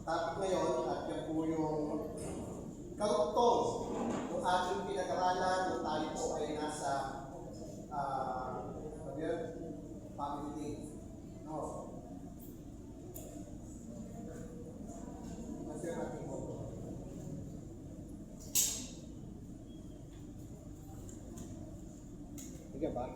topic ngayon at yan po yung karugtong ng ating pinag-aralan nung tayo po ay nasa family day. No. Kasi natin po. Sige ba?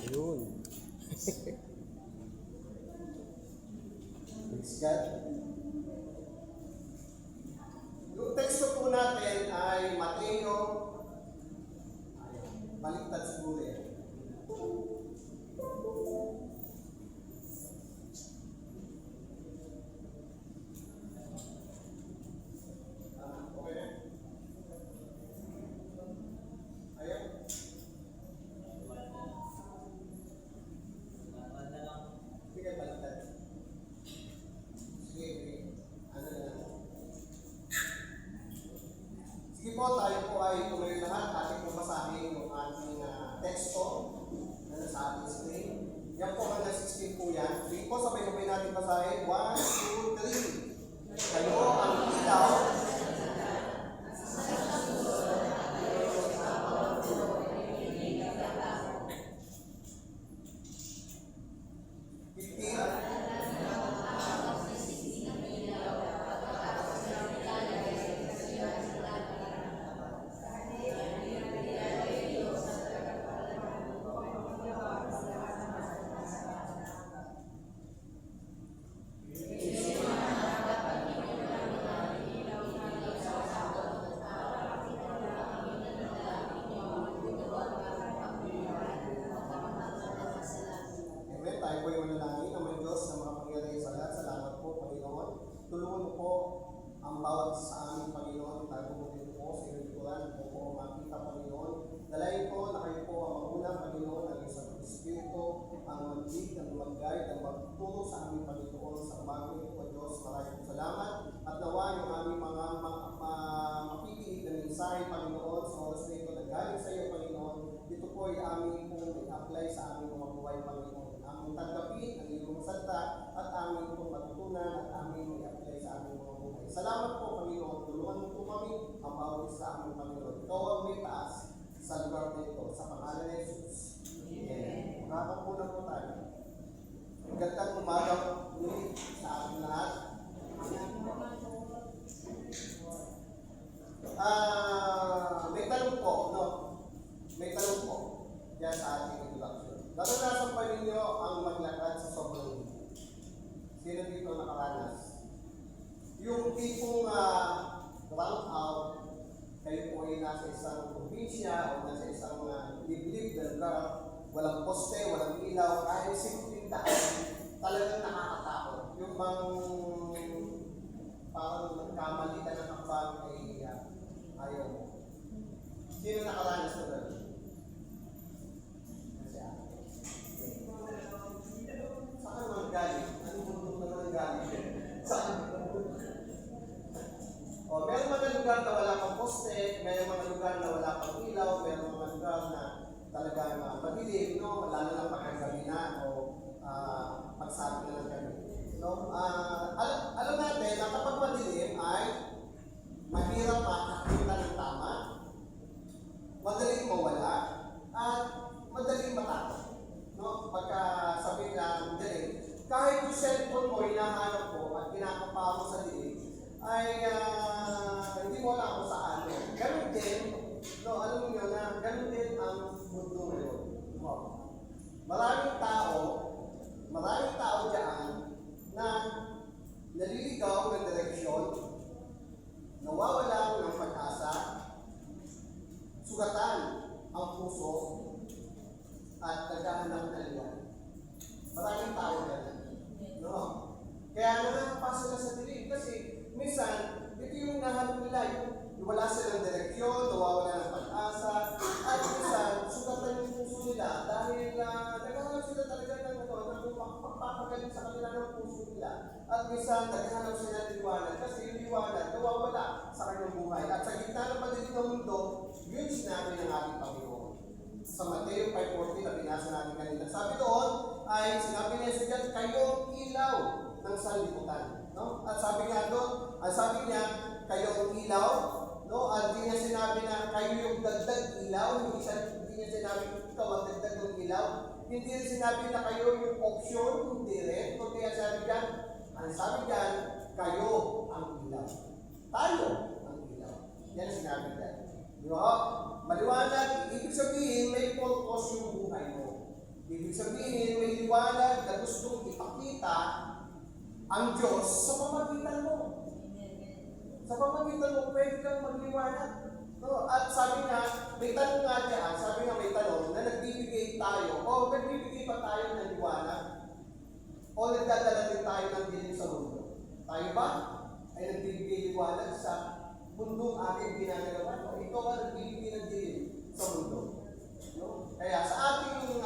Ayun. Praise God. Yung teksto po natin ay Mateo. Baliktad siguro yan. Okay na? Ayan. Sige, baliktad. Sige. Ano na lang. Sige po, tayo po ay tuloy lahat. Ating pumasahin yung ating teksto na nasa ating screen. Yan po hanggang 16 po yan. Sige po, sabay-sabay natin basahin. 1, 2, 3. Kayo ang ilaw. Tayo po yung manalangin naman Diyos na mga pangyayari sa lahat. Salamat po, Panginoon. Tulungan mo po ang bawat sa aming Panginoon. Tayo po dito po sa inyong likuran po makita, Panginoon. Dalayan po na kayo po ang maunang Panginoon ng isang Espiritu, ang mag-lead, ang mag-guide, ang magturo sa aming Panginoon sa umamin po, Diyos. Maraming salamat at nawa yung aming mga makikinig na mensahe, Panginoon, sa oras na ito na galing sa iyo, Panginoon. Dito po ay aming pong i-apply sa aming mga buhay, Panginoon. Aming tanggapin ang iyong salita at aming pong matutunan at aming i-apply sa aming mga buhay. Salamat po, Panginoon. Tulungan mo po kami ang bawat sa aming Panginoon. Ikaw ang may taas sa lugar na ito. Sa pangalan ni Jesus. Amen. Makakapuna po tayo. Magandang umaga muli sa ating lahat. May tanong po, no? May tanong po yan sa ating introduction. Naranasan pa ninyo ang maglakad sa sobrang hilo? Sino dito nakaranas? Yung tipong round out, kayo po ay nasa isang probinsya o nasa isang liblib na lugar, walang poste, walang ilaw, kahit simpleng daan, talagang nakakatakot. Yung bang parang nagkamali ka ng hakbang ay ayaw mo. Sino nakaranas na gano'n? Saan naman galing? Anong mundo naman galing? Saan? O, meron mga lugar na wala pang poste, meron mga lugar na wala pang ilaw, meron mga lugar na talagang madilim, no? Lalo na pagkagabi na o pagsabi na ng gabi. No? Alam natin na kapag madilim ay mahirap makakita ng tama, madaling mawala, at madaling matakot. No? Pagka sabi na dilim, kahit yung cellphone mo hinahanap mo at kinakapa mo sa dilim, ay hindi mo alam kung saan. Ganun din, no, alam niyo na ganun din ang mundo ngayon. Wow. Maraming tao dyan na naliligaw ng direksyon, nawawalan ng pag-asa, sugatan ang puso, at naghahanap ng liwan. Maraming tao dyan. No? Kaya nakakapasa na sa dilim kasi minsan, ito yung nahanap nila, yung wala silang direksyon, nawawala ng pag-asa, at minsan, sugatan yung puso nila dahil naghahanap sila talaga ng magpapagaling sa kanila ng puso nila. At minsan, naghahanap sila ng liwanag kasi yung liwanag nawawala sa kanyang buhay. At sa gitna ng madilim ng mundo, yun sinabi ng ating Panginoon. Sa Mateo 5:40 na binasa natin kanina. Sabi doon ay sinabi niya sa diyan, kayo ang ilaw ng sanlibutan. No? At sabi nga doon, sabi niya, kayo ang ilaw. No? At hindi niya sinabi na kayo yung dagdag ilaw. Hindi niya sinabi, ikaw ang dagdag ng ilaw. Hindi rin sinabi na kayo yung option, hindi rin. Kundi ang sabi diyan, kayo ang ilaw. Tayo ang ilaw. Yan ang sinabi diyan. Di ba? Maliwanag, ibig sabihin may purpose yung buhay mo. Ibig sabihin may liwanag na gustong ipakita ang Diyos sa pamagitan mo. Sa pamagitan mo, pwede kang magliwanag. No? At sabi nga, may tanong nga dyan, may tanong na nagbibigay tayo, o nagbibigay pa tayo ng liwanag, o nagdadala din tayo ng dilim sa mundo. Tayo ba ay nagbibigay liwanag sa mundong ating ginagalawan, o ikaw ang nagbibigay ng dilim sa mundo? No? Kaya sa ating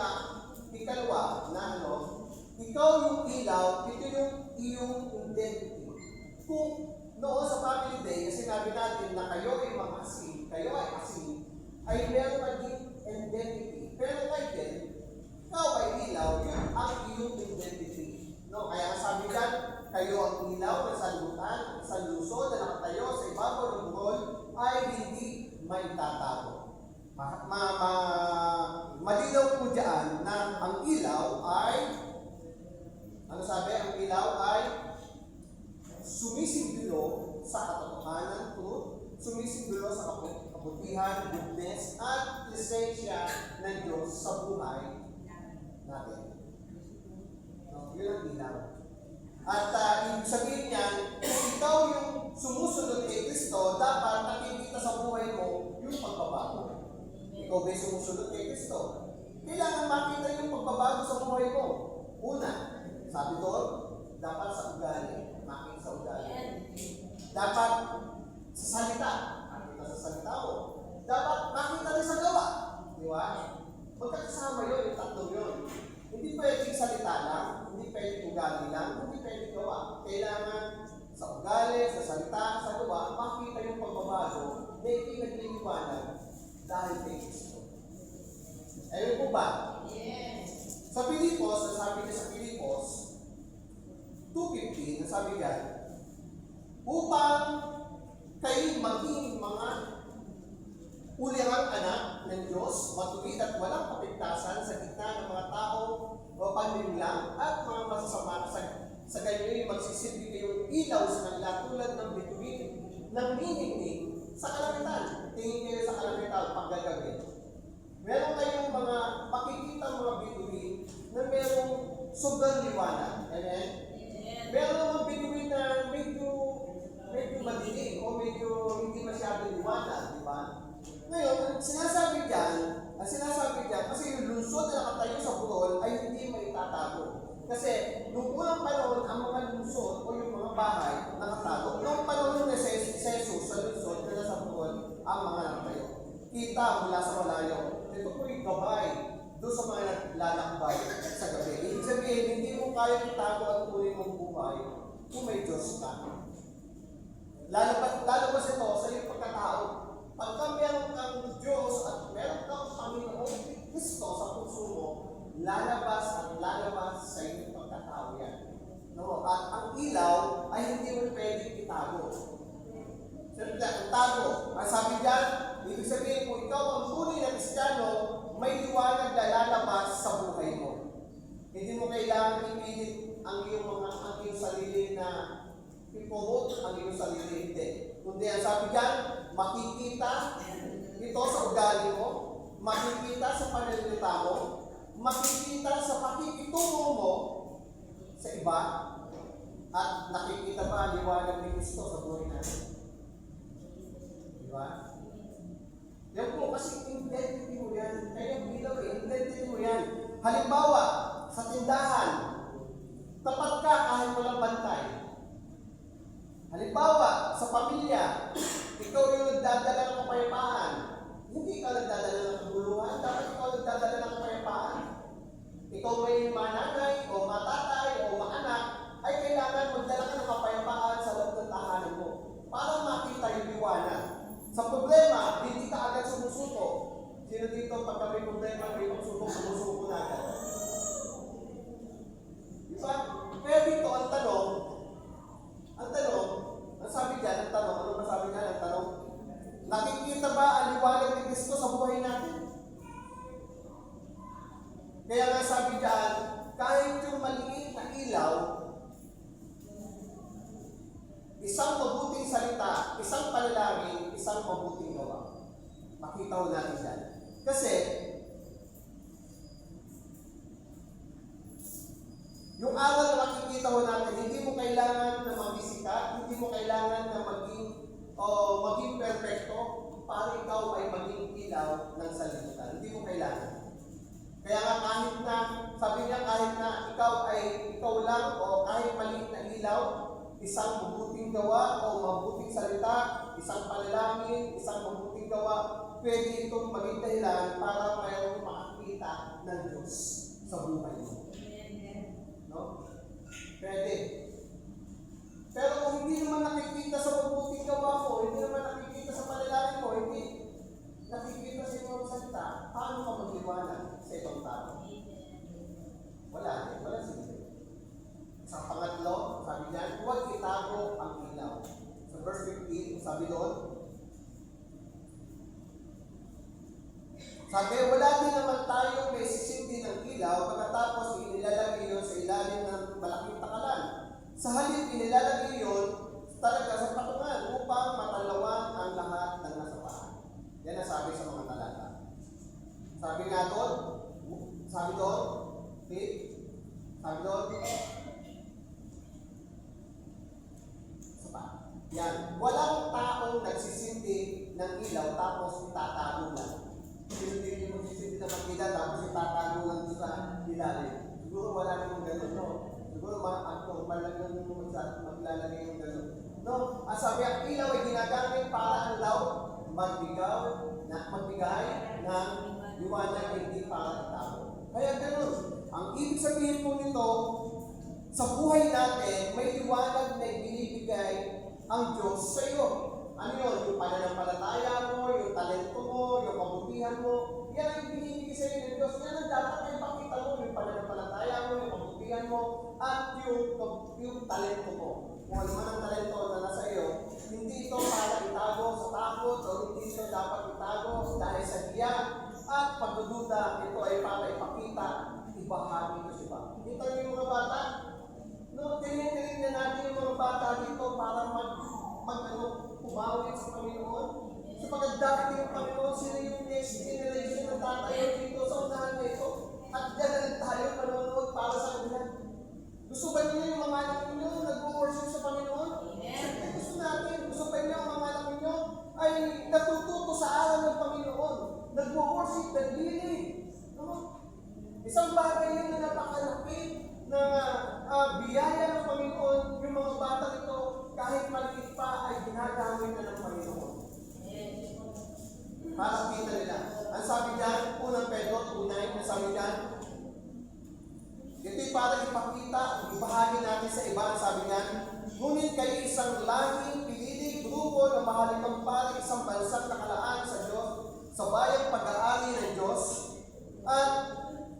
ikalwa na ikaw yung ilaw, ito yung iyong identity. Kung noon sa family day, sinabi natin na kayo ay mga asin, ay meron maging identity. Pero ngayon, ikaw ay ilaw, yun ang iyong identity. No? Kaya sabi dyan, kayo ang ilaw na sanlutan, sa lungsod na nakatayo sa ibabaw ng buhol, ay hindi maitatago. Malinaw po dyan na ang ilaw ay, ang ilaw ay sumisimbolo sa katotohanan, truth, sumisimbolo sa kabutihan, goodness, at lisensya ng Diyos sa buhay natin. No, yun ang ilaw. At ibig sabihin niyan, kung ikaw yung sumusunod kay Kristo, dapat nakikita sa buhay mo yung pagbabago. Ikaw ba sumusunod kay Kristo? Kailangan makita yung pagbabago sa buhay mo. Una, sabi doon, dapat sa ugali. Makita sa ugali. Dapat sa salita. Makita sa salita mo. Dapat makita rin sa gawa. Di ba? Magkakasama yun, yung tatlong yun. Hindi pwedeng salita lang, hindi pwedeng ugali lang, hindi pwedeng gawa. Kailangan sa ugali, sa salita, sa gawa, makita yung pagbabago na ipinagliliwanag dahil kay Kristo. Ayun po ba? Yes. Sa Pilipos, sabi niya sa Pilipos 2:15, sabi niya, upang kayo maging mga ulirang anak ng Diyos, matuwid at walang kapintasan sa gitna ng mga tao o panlilang at mga masasama sa ganyo'y magsisilbi kayong ilaw sa kanila tulad ng bituin ng minignig sa kalangitan. Tingin kayo sa kalangitan paggagabi. Meron kayong mga makikita mga bituin na merong sobrang liwanag. Amen? Meron mga bituin na medyo madilim o medyo hindi masyadong liwanag, di ba? Ngayon, sinasabi dyan, kasi yung lungsod na nakatayo sa burol ay hindi maitatago. Kasi, nung unang panahon, ang mga lungsod o yung mga bahay nakatago. Nung panahon na Jesus sa lungsod na nasa burol, ang mga nakatayo. Kita mula sa malayo. Ito po yung gabay doon sa mga lalakbay sa gabi. Ibig sabihin, hindi mo kaya itago ang tunay mong buhay kung may Diyos ka. Lalabas ito sa iyong pagkatao. Pagka meron kang Diyos at meron kang Panginoong Kristo sa puso mo, lalabas sa iyong pagkatao yan. No? At ang ilaw ay hindi mo pwedeng itago. Siyempre, ang tago, ang sabi dyan, ibig sabihin kung ikaw ang tunay na Kristiyano, may liwanag na lalabas sa buhay mo. Hindi mo kailangan ipilit ang iyong sarili na i-promote ang iyong sarili, hindi. Kundi ang sabi dyan, makikita ito sa ugali mo, makikita sa pananalita mo, makikita sa pakikitungo mo sa iba, at nakikita pa ang liwanag ni Kristo sa buhay natin. Diba? Yan po kasi identity mo yan. Kaya bilang identity mo yan. Halimbawa, sa tindahan, tapat ka kahit walang bantay. Halimbawa, sa pamilya, ikaw yung nagdadala ng kapayapaan. Hindi ka nagdadala ng kaguluhan, dapat ikaw nagdadala ng kapayapaan. Ikaw ikaw may mananay o matatay o maanak, ay kailangan magdala ka ng kapayapaan sa loob ng tahanan mo para makita yung liwanag. Sa problema, hindi ka agad sumusuko. Sino dito pagka may problema, may pagsuko, sumusuko na agad? Diba? Kaya dito, ang tanong, ang sabi dyan, ano ba sabi dyan, ang tanong, nakikita ba ang liwanag ni Kristo sa buhay natin? Kaya nga sabi dyan, kahit yung maliit na ilaw, isang mabuting salita, isang panalangin, isang mabuting gawa. Makita ko natin dyan. Kasi, yung aral na makikita ko natin, hindi mo kailangan na mabisika, hindi mo kailangan na maging perfecto para ikaw ay maging ilaw ng salimutan. Hindi mo kailangan. Kaya nga kahit na, sabi niya kahit na ikaw lang o kahit maliit na ilaw, isang mabuting gawa o mabuting salita, isang panalangin, isang mabuting gawa, pwede itong maging dahilan para mayroong makakita ng Diyos sa buhay mo. No? Pwede. Pero kung hindi naman nakikita sa mabuting gawa mo, hindi naman nakikita sa panalangin mo, hindi nakikita sa iyong salita, paano ka magliwanag sa ibang tao? Wala sila. Sa pangatlo, sabi niyan, huwag itago ang ilaw. Sa verse 15, sabi doon, sabi, wala din naman tayong may sisindi ng ilaw pagkatapos inilalagay yun sa ilalim ng malaking takalan. Sa halip, inilalagay yun talaga sa patungan upang matalawan ang lahat ng nasa paan. Yan ang sabi sa mga talata. Sabi doon, yan, walang taong nagsisindi ng ilaw tapos itatago lang. Hindi mo nagsisindi ng ilaw tapos itatago lang sa ilalim. Siguro wala namang gano'n, no? Siguro malagang maglalagay yung gano'n. No? Ang sabi, ang ilaw ay ginagamit para ang law magbigay ng liwanag hindi para itago. Kaya gano'n. Ang ibig sabihin po nito, sa buhay natin, may liwanag na ibinibigay ang Diyos sa iyo. Ano yun? Yung pananampalataya mo, yung talento mo, yung kabutihan mo, yan ang ibinibigay sa iyo ng Diyos. Yan ang dapat na ipakita mo, yung pananampalataya mo, yung kabutihan mo, at yung talento mo. Kung ano man ang talento na nasa iyo, hindi ito para itago sa takot o hindi ito dapat itago dahil sa hiya at pagdududa. Ito ay para ipakita, ibahagi ito siya. Kita niyo yung mga bata? No, tingin na natin yung mga bata dito para umawit sa Panginoon. Sapagkat dati yung Panginoon, sila yung next generation na tatayo dito sa unahan na ito. At dyan tayo manonood para sa kanila. Gusto ba niyo yung mga anak ninyo nag-worship sa Panginoon? Siyempre gusto natin. Gusto ba niyo ang mga anak ninyo ay natututo sa aral ng Panginoon? Nag-worship, naglilid. Isang bagay yun na napakalaki na biyaya ng Panginoon, yung mga bata nito, kahit maliit pa, ay ginagamit na ng Panginoon. Para kita nila. Ang sabi dyan, unang Pedro, tunay, ang sabi dyan, ito'y para ipakita, ibahagi natin sa iba, ang sabi dyan, ngunit kayo isang langing, pililig, grupo na mahalikang pari, isang bansang nakalaan sa Diyos, sa bayang pag-aari ng Diyos, at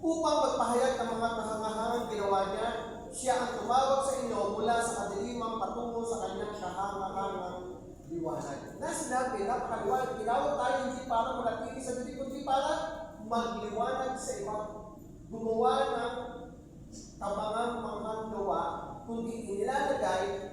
upang magpahayag ng mga kahangahangang ginawa niya, siya ang tumawag sa inyo mula sa kadilimang patungo sa kanyang kahangahangang liwanag. Na sinabi, napakaliwanag, tinawag tayo hindi para manatili sa dili, kundi para magliwanag sa iba. Gumawa ng kamangang gawa, kundi inilalagay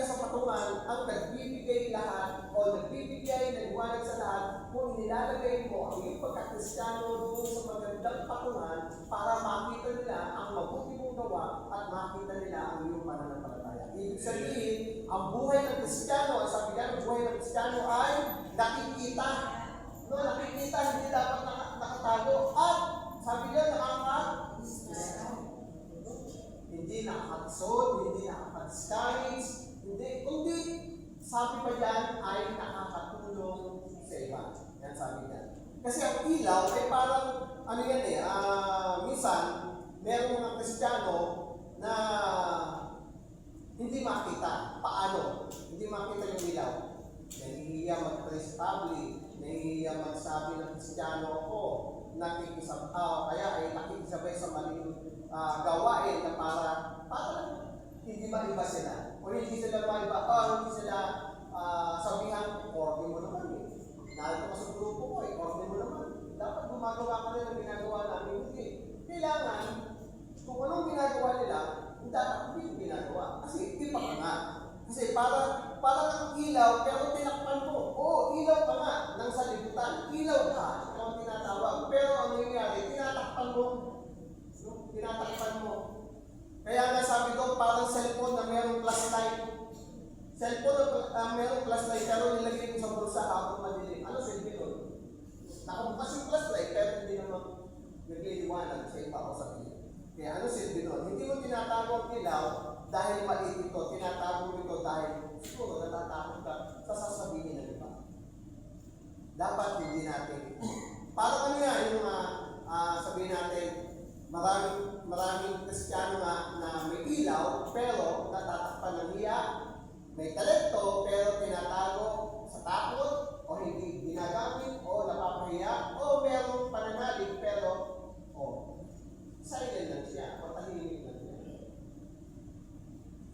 sa patungan ang nagbibigay lahat o nagbibigay ng liwanag sa lahat kung inilalagay mo ang iyong pagkakristyano doon sa magandang patungan para makita nila ang mabuti mong gawa at makita nila ang iyong pananampalataya. Ibig sabihin, ang buhay ng Kristiyano, ang sabi nga ng buhay ng Kristiyano ay nakikita. No, nakikita, hindi dapat nakatago. At sabi nga, hindi nakakatisod, hindi nakaka-discourage, kundi sabi pa dyan ay nakakatulong sa iba. Yan sabi niya. Kasi ang ilaw ay parang ano yan eh, minsan, merong mga Kristiyano na hindi makita. Paano? Hindi makita yung ilaw. Nahihiya mag-praise public, nahihiya magsabi ng Kristiyano ako, kaya ay nakikisabay sa maling gawain na para hindi maiba sila. O hindi sila maiba, hindi sila sabihan, order mo naman eh. Narito ka sa grupo ko eh, order mo naman. Dapat gumagawa ka rin ang ginagawa namin. Hindi. Kailangan, kung anong ginagawa nila, dapat hindi yung ginagawa. Kasi iba ka nga. Kasi para ng ilaw, pero tinakpan mo. Oo, ilaw ka nga ng salibutan. Ilaw ka, ikaw ang tinatawag. Pero ang nangyayari, tinatakpan mo. Tinatakpan mo. Kaya nga sabi ko, parang cellphone na mayroong flashlight. Cellphone na mayroong flashlight, pero nilagay mo sa bulsa habang madilim. Ano silbi nun? Nakabukas yung flashlight, pero hindi naman nagliliwanag sa iba o sa iyo. Kaya ano silbi nun? Hindi mo tinatago ang ilaw dahil maliit ito. Tinatago mo ito dahil siguro natatakot ka sa sasabihin ng iba. Dapat hindi natin. Parang ano yan, yung sabihin natin, maraming Kristiyano na may ilaw, pero natatakpan ng hiya. May talento, pero tinatago sa takot, o hindi ginagamit, o napapahiya, o merong pananalig, pero silent lang siya, o tahimik lang siya.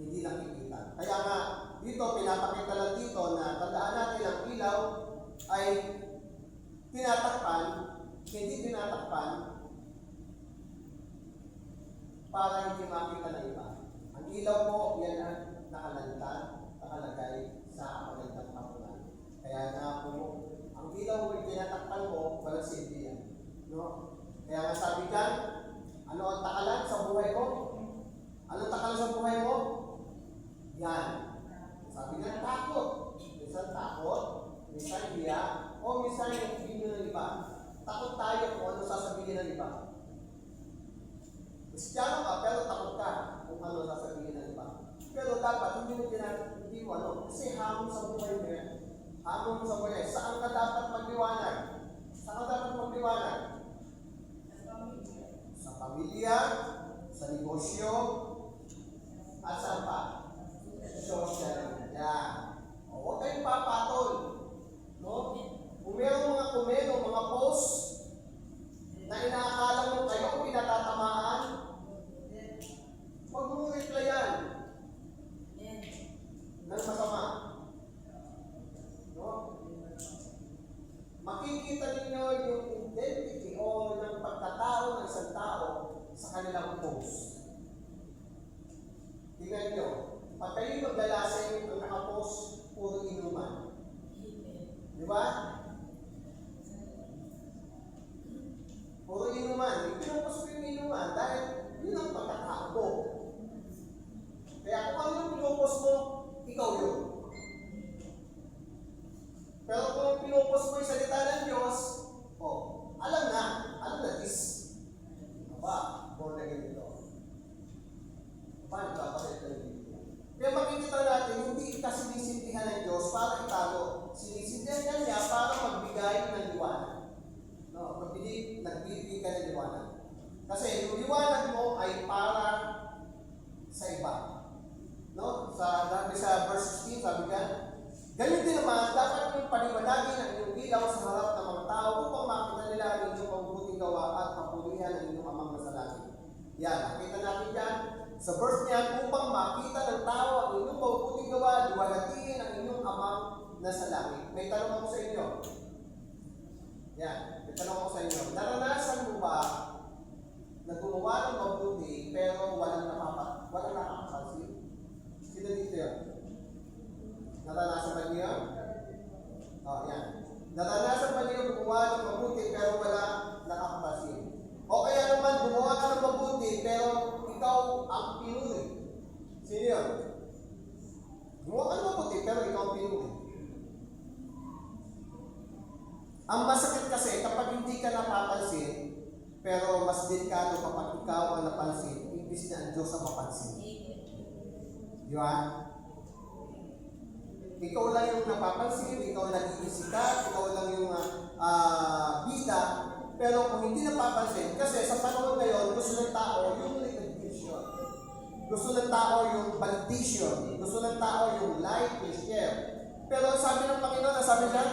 Hindi nakikita. Kaya nga, dito, pinapakita lang dito na tandaan natin ang ilaw ay tinatakpan, hindi tinatakpan para hindi makita ng iba. Ang ilaw po, yan ang nakalagay sa magandang patungan. Kaya nga po, ang ilaw ay tinatakpan mo, walang silbi yan. No? Kaya nga sabi dyan, ano ang takalan sa buhay mo? Ano ang takalan sa buhay mo? Yan. Sabi nga, takot. Minsan takot, minsan hiya, o minsan yung opinion ng iba. Takot tayo kung ano sasabihin ng iba. Kristiyano ka, pero takot ka kung ano sasabihin ng iba. Pero dapat, hindi mo kasi hamon sa buhay mo yan. Hamon sa buhay. Saan ka dapat magliwanag? Saan ka dapat magliwanag? Sa pamilya, sa negosyo, at saan pa? Social media. Huwag kayong papatol. No? Kung merong mga post na inaakala mo kayo pinatatamaan, huwag mong replyan ng masama. No? Makikita ninyo yung identity o ng pagkatao ng isang tao sa kanilang post. Tingnan nyo, pag kayo maglalasing ang nakapost, puro inuman. Di ba? Puro inuman. Pinupost ko yung inuman dahil yun ang pagkatao ko. Kaya kung ano yung pinupost mo, ikaw yun. Pero kung pinupost mo yung salita ng Diyos, alam na this. Born again ito. Paano kapatid ng Biblia? Kaya makikita natin, hindi ka sinisindihan ng Diyos para itago. Sinisindihan niya para magbigay ng liwanag. No, nagbibigay ka ng liwanag. Kasi yung liwanag mo ay para sa iba. No? Sabi sa verse 16, sabi ka, ganyan din naman, dapat yung paliwanagin ang inyong ilaw sa harap ng mga tao upang makita nila ang inyong mabuting gawa at kapulihan ng inyong amang nasa langit. Yan, nakita natin yan. Sa verse niya, upang makita ng tao ang inyong mabuting gawa, liwanatiin ang inyong amang nasa langit. May tanong ako sa inyo. Yan, may tanong ako sa inyo. Naranasan mo ba na gumawa ng mabuti pero walang nakakapansin? Sino dito yan? Naranasan ba niyo? Yan. Naranasan ba niyo gumawa ng mabuti pero wala nakakapansin? O kaya naman gumawa ka ng mabuti pero ikaw ang pinuri? Sino yun? Gumawa ka ng mabuti pero ikaw ang pinuri. Ang masakit kasi kapag hindi ka napapansin, pero mas delikado kapag ikaw ang napansin, imbis na ang Diyos ang mapansin. Di ba? Ikaw lang yung napapansin, ikaw lang yung sikat, ikaw lang yung bida, Pero kung hindi napapansin, kasi sa panahon ngayon, gusto ng tao yung recognition. Gusto ng tao yung validation. Gusto ng tao yung like and share. Pero sabi ng Panginoon, sabi niya,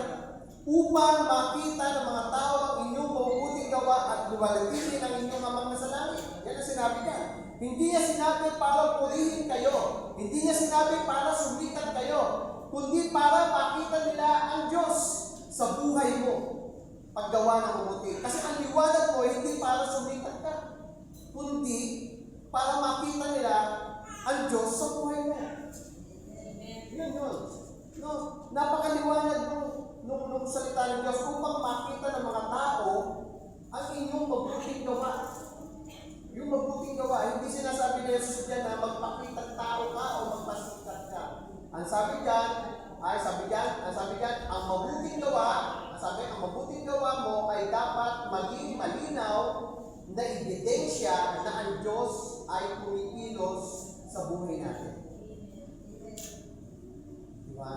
upang makita ng mga tao ang inyong mabubuting gawa at luwalhatisin ang inyong amang nasa langit. Yan ang sinabi niya. Hindi niya sinabi para purihin kayo. Hindi niya sinabi para sumikat kayo. Kundi para makita nila ang Diyos sa buhay mo. Paggawa ng mabuti. Kasi ang liwanag mo, hindi para sumikat ka. Kundi para makita nila ang Diyos sa buhay mo. Yun yun. No, napakaliwanag nung salita ng Diyos upang makita ng mga tao ang inyong mabuting gawa. Yung mabuting gawa, hindi sinasabi ni Jesus dyan na magpakita tao ka o magpasikat ka. Ang sabi dyan, ang mabuting gawa, ang mabuting gawa mo ay dapat maging malinaw na ebidensya na ang Diyos ay kumikilos sa buhay natin. Diba?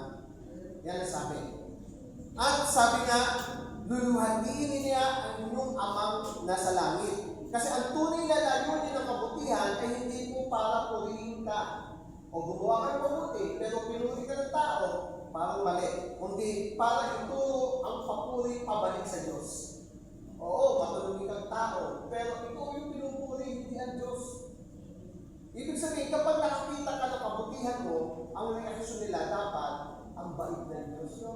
Yan ang sabi. At sabi nga, luluhatiin niya ang inyong amang nasa langit. Kasi ang tunay na layunin ng kabutihan ay hindi po para purihin ka o gumawa ka ng mabuti, pero pinuri ka ng tao, parang mali. Kundi para ituro ang papuri pabalik sa Diyos. Oo, matulungin kang tao, pero ikaw yung pinupuri, hindi ang Diyos. Ibig sabihin, kapag nakakita ka ng kabutihan mo, ang reaksyon nila dapat ang bait ng Diyos. No?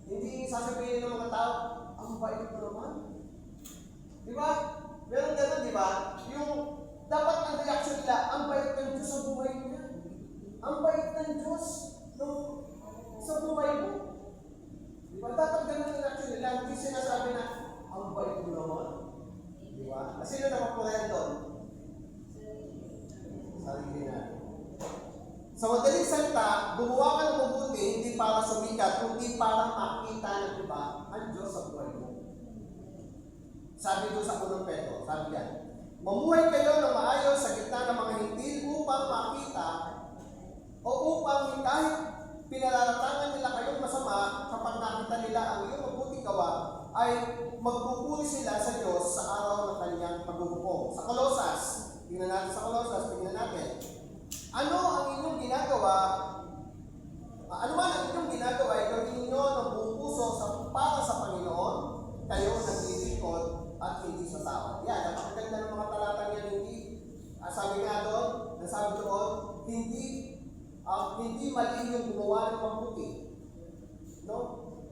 Hindi sasabihin ng mga tao, ang bait mo naman. Di ba? Meron ganun, di ba? Yung dapat ang reaksyon nila, ang bait ng Diyos sa buhay niya. Ang bait ng Diyos sa buhay mo. Di ba? Dapat ganun ang reaksyon nila. Hindi sinasabi na, ang bait mo naman. Di ba? Sino na mapurayan doon? Sarili na. Sa madaling salita, gumawa ka ng mabuti, hindi para sumikat, kundi para makita ng iba ang Diyos sa buhay mo. Sabi doon sa unang Pedro, sabi yan, mamuhay kayo ng maayos sa gitna ng mga hintil upang makita o upang kahit pinalalatangan nila kayong masama kapag nakita nila ang iyong mabuting gawa, ay magpupuri sila sa Diyos sa araw ng kanyang paghuhukom. Sa Kolosas, tingnan natin. Ano ang inyong ginagawa? Ano man ang inyong ginagawa, gawin ninyo ng buong puso para sa Panginoon, kayo naglilingkod at hindi sa tao. Yan, napakaganda ng mga talatang yan, hindi, sabi doon, hindi mali yung gumawa ng mabuti. No?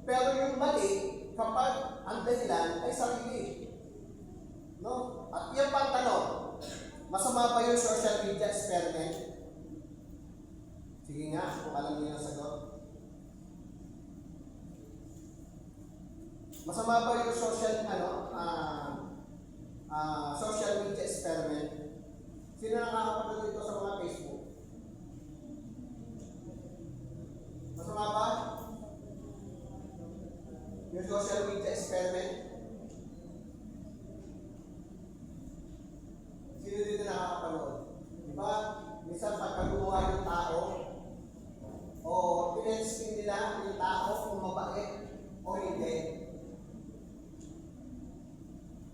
Pero yung mali, kapag ang dahilan ay sarili. No? At yan pang tanong, masama ba yung social media experiment? Sige nga, kung alam niyo yung sagot. Masama ba yung social media experiment? Sino nakakapanood dito sa mga Facebook? Masama ba? Yung social media experiment? Sino dito nakakapanood? Diba? Minsan pagka gumawa yung tao, o pinenskin nila yung tao kung mabait o hindi.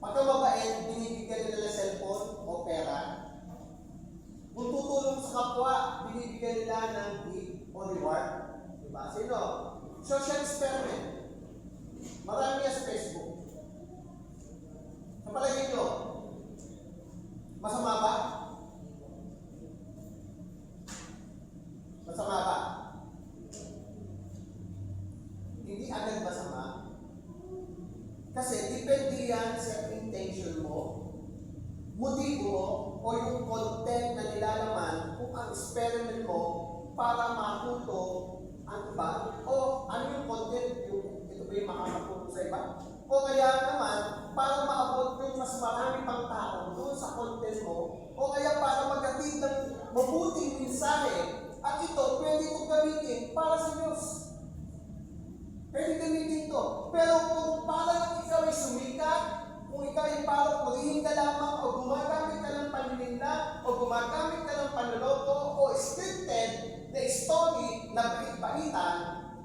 Pagka mabait, binibigyan nila ng cellphone o pera. Kung tutulong sa kapwa, binibigyan nila ng gift o reward. Diba? Sino? Social experiment. Marami yan sa Facebook. Sa palagay nyo, masama ba? Masama ba? Hindi agad masama. Kasi depende yan sa intention mo, motibo mo, o yung content na nilalaman kung ang experiment mo para matuto ang iba, o ano yung content, ito ba yung makakatulong sa iba? O kaya naman, para maabot yung mas marami pang tao doon sa content mo, o kaya para maghatid ng mabuting mensahe, at ito, pwede itong gamitin para sa Diyos. Pwede gamitin ito. Pero kung para lang ikaw ay sumikat, kung ikaw ay para purihin ka lamang, o gumagamit ka ng panininda, o gumagamit ka ng panloloko, o scripted na story na balitan,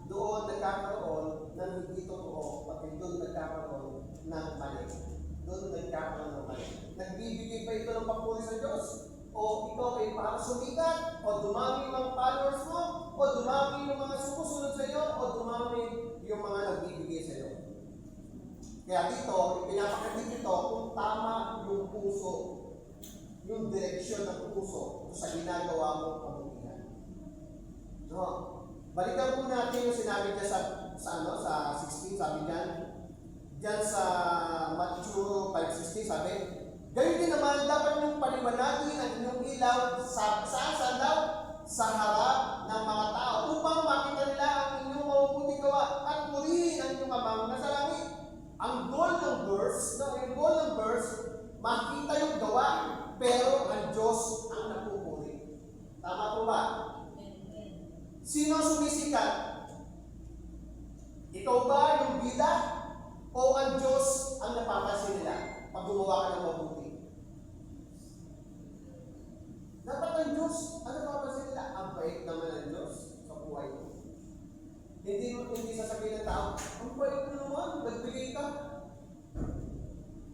doon nagkakaroon ng hindi totoo, pati doon nagkakaroon ng mali. Doon nagkakaroon ng mali. Nagbibigay ba ito ng papuri sa Diyos? O ikaw ay para sumikat? O dumami ang followers mo? O dumami yung mga sumusunod sa iyo? O dumami yung mga nagbibigay sa iyo? Kaya dito, ipinapakita ito kung tama yung puso, yung direksyon ng puso sa ginagawa mong kabutihan. No? Balikan po natin yung sinabi niya sa 16, sabi diyan sa Matthew 5:16, sabi, gayon din naman, dapat niyong paliwanagin ang inyong ilaw saan daw? Sa harap ng mga tao, upang makita nila ang inyong mabubuting gawa at purihin ang inyong amang nasa langit. Ang goal ng verse, makita yung gawa, pero ang Diyos ang napupuri. Tama po ba? Sino sumisikat? Ikaw ba yung bida? O ang Diyos ang napapansin nila pag gumawa ka ng mabuti? Dapat ang Diyos ang napapansin nila. Ang bait naman ng Diyos sa buhay mo. Hindi sasabihin ng tao, ang bait mo naman, nagbigay ka.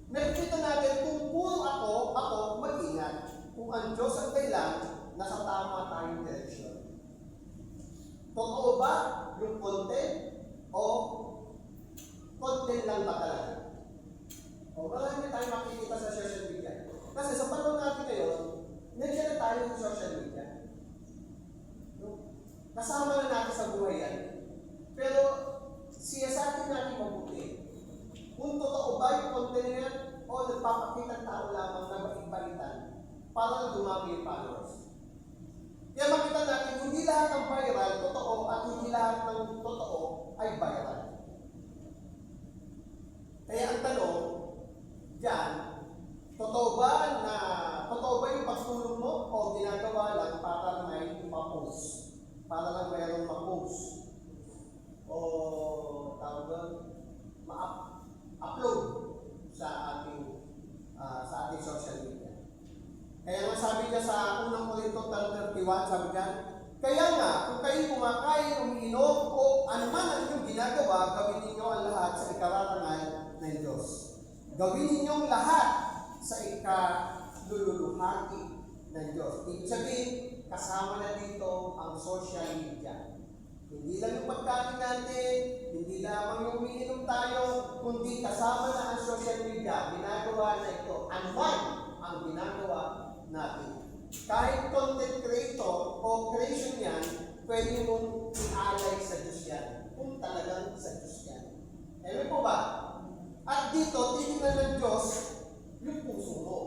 Nakikita natin kung puro ako mag-ingat. Kung ang Diyos ang kailan, nasa tama tayong direksyon. Totoo ba yung content o content lang ba talaga? O marami tayong makikita sa social media. Kasi sa panahon natin ngayon, nandiyan na tayo sa social media. Kasama na natin sa buhay yan. Pero siyasatin natin mabuti. Kung totoo ba yung content niya o nagpapakita ng tao lamang na maibalitan para na dumami yung followers. Kaya makita natin, hindi lahat ng viral totoo at hindi lahat ng totoo ay viral. Kaya ang tanong, diyan, totoo ba yung pagtulong mo o ginagawa lang para may ma-post? Para lang mayroong ma-post? O tawag doon, ma-upload sa ating social media. Kaya nga sabi niya sa unang Korinto 10:31, sabi niya, kaya nga, kung kayo kumakain, umiinom, o anuman ang inyong ginagawa, gawin ninyo ang lahat sa ikararangal ng Diyos. Gawin ninyong lahat sa ikalululuhati ng Diyos. Ibig sabihin, kasama na dito ang social media. Hindi lang yung pagkain natin, hindi lamang yung umiinom tayo, kundi kasama na ang social media. Ginagawa na ito. Anuman ang ginagawa natin. Kahit content creator o creation yan, pwede mong i-alay sa Diyos yan. Kung talagang sa Diyos yan. Ewan po ba? At dito, titignan ng Diyos yung puso mo.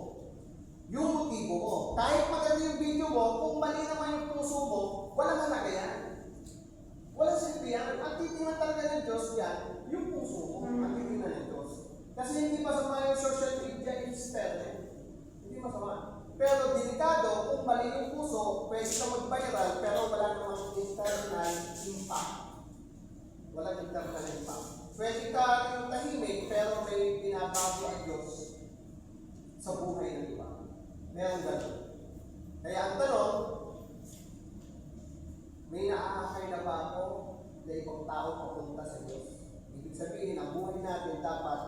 Yung motibo mo. Kahit maganda yung video mo, kung mali naman yung puso mo, walang halaga yan. Walang silbi yan. Ang titignan talaga ng Diyos yan, yung puso mo. Ang titignan ng Diyos. Kasi hindi masama yung social media experiment. Hindi masama. Pero delikado, kung mali yung puso, pwede ka mag-viral, pero wala namang internal impact. Walang internal impact. Pwede ka yung tahimik, pero may binabago ang Diyos sa buhay ng iba. Meron gano'n. Kaya ang tanong, may naaakay na ba ako na ibang tao papunta sa Diyos? Ibig sabihin, ang buhay natin dapat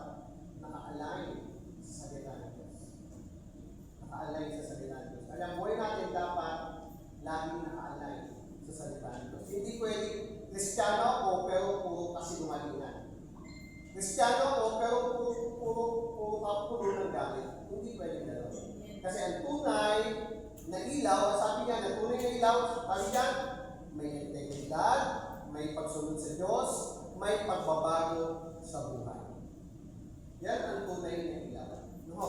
naka-align sa salita ng Diyos. Naka-align sa salita ng Diyos. Alam, buhay natin dapat laging naka-align sa salita ng Diyos. Hindi pwedeng Kristiyano ako pero puro kasinungalingan. Kristiyano ako pero puro ng galit. Hindi pwedeng gano'n. Kasi ang tunay na ilaw, sabi niya, ang tunay na ilaw, sabi niya, may integridad, may pagsunod sa Diyos, may pagbabago sa buhay. Yan ang tunay na ilaw. No?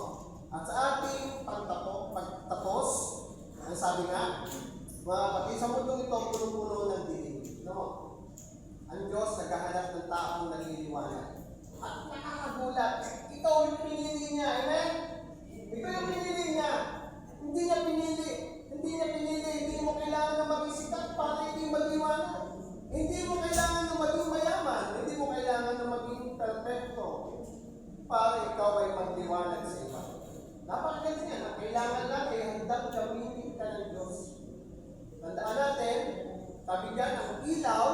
At sa ating pagtapos, ang sabi nga, mga kapatid, sa mundong ito, puno-puno ng dilim. No? Ang Diyos naghahanap ng taong naliliwanag. At nakakagulat, ikaw yung pinili niya. Amen? Ikaw yung pinili niya. Hindi niya pinili. Hindi mo kailangan na maging sikat para hindi mag-iwanan. Hindi mo kailangan na maging mayaman. Hindi mo kailangan na maging perfecto para ikaw ay magliwanag sa iba. Napakaganda niya na kailangan natin handang gamitin ka ng Diyos. Tandaan natin, sabi diyan, ang ilaw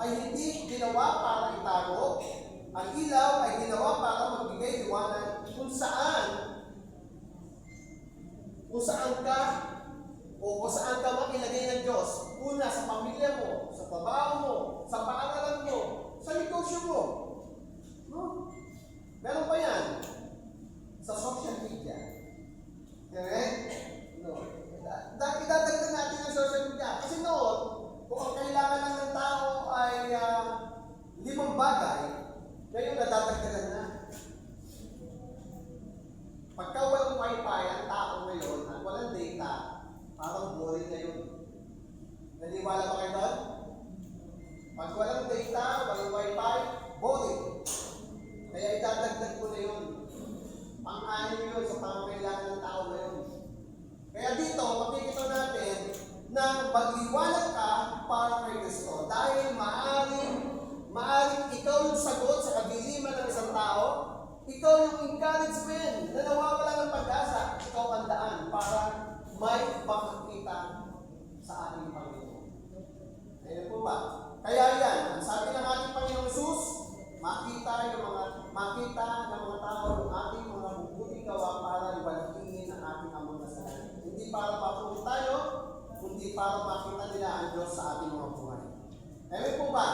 ay hindi ginawa para itago. Ang ilaw ay ginawa para magbigay liwanag kung saan ka o kung saan ka makilagay ng Diyos. Una, sa pamilya mo, sa trabaho mo, sa paaralan mo, sa negosyo mo. No? Meron pa yan. Sa social media. Correct? No. Idadagdag natin ang social media. Kasi noon, kung ang kailangan lang ng tao ay 5 bagay, ngayon nadadagdagan na. Pagka walang wifi ang tao ngayon at walang data, parang boring ngayon. Naniwala ba kayo doon? Pag walang data, walang wifi, boring. Kaya idadagdag ko na yun. Pang-anim yun sa pangangailangan ng tao ngayon. Kaya dito, makikita natin na magliwanag ka para kay Kristo. Dahil maaring ikaw yung sagot sa kadiliman ng isang tao, ikaw yung encouragement na nawawala ng pag-asa, ikaw ang daan para may makakita sa ating Panginoon. Ayun po ba? Kaya yan, ang sabi ng ating Panginoon Jesus, makita ng mga tao ng ating mga mabubuting gawa para ibalakingin ang ating amang kasalanan. Hindi para mapunin tayo, kundi para makita nila ang Diyos sa ating mga buhay. Ayun po ba?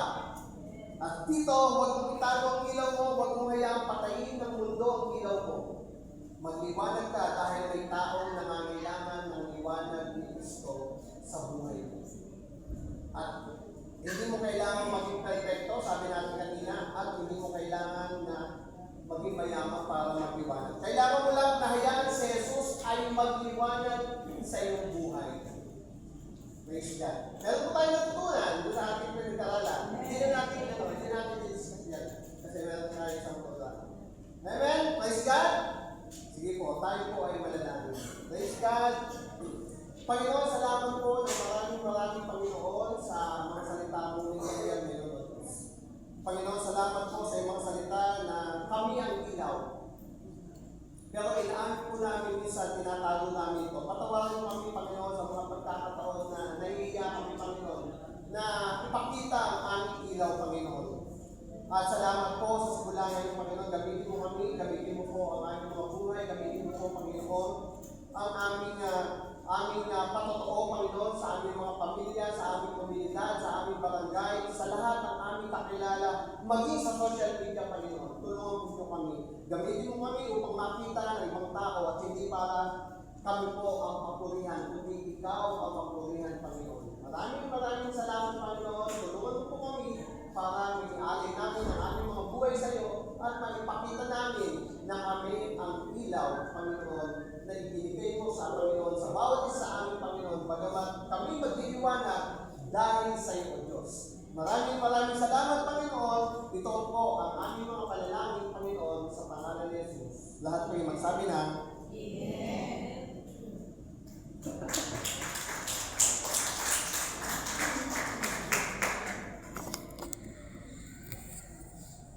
At dito, huwag mong itago ang ilaw mo, huwag mong hayaang patayin ng mundo ang ilaw mo. Magliwanag ka dahil may taong nangangailangan ng liwanag ni Kristo sa buhay mo. At hindi mo kailangan maging perfecto, sabi natin kanina, at hindi mo kailangan na maging mayaman para magliwanag. Kailangan mo lang na hayaan si Jesus ay magliwanag sa iyong buhay. Praise God. Meron po tayo natutunan doon sa ating pinag-aralan. Hindi natin i-discuss yan. Kasi meron tayo isang programa. Amen? Praise God? Sige po, tayo po ay manalangin. Praise God. Panginoon, salamat po ng maraming Panginoon sa mga salita mo ngayon ngayon. Panginoon, salamat po sa mga salita na kami ang ilaw. Pero inaan po namin minsan, tinatago namin ito. Patawarin mo kami, Panginoon, sa mga pagkakataon na nahihiya kami, Panginoon, na ipakita ang aming ilaw, Panginoon. At salamat po sa sibulangan ng Panginoon. Gamitin mo kami, gamitin mo po ang aming mga buhay, gamitin mo po, Panginoon, ang aming patotoo, Panginoon, sa aming mga pamilya, sa aming komunidad, sa aming barangay, sa lahat ng aming kakilala, maging sa social media, Panginoon. Tulungan mo kami. Gamitin mo kami upang makita ng ibang tao at hindi para kami po ang papurihan, kundi ikaw ang papurihan, Panginoon. Maraming salamat, Panginoon. Tulungan mo po kami para may-alay namin ang aming mga buhay sa iyo at maipakita namin na kami ang ilaw, Panginoon, na ibinigay mo sa Panginoon, sa bawat isa sa aming Panginoon, bagamat kami magliliwanag dahil sa iyo, Diyos. Maraming salamat, Panginoon. Ito po ang aming mga panalangin, Panginoon, sa pangalan ni Jesus. Lahat po yung magsabi na, Amen.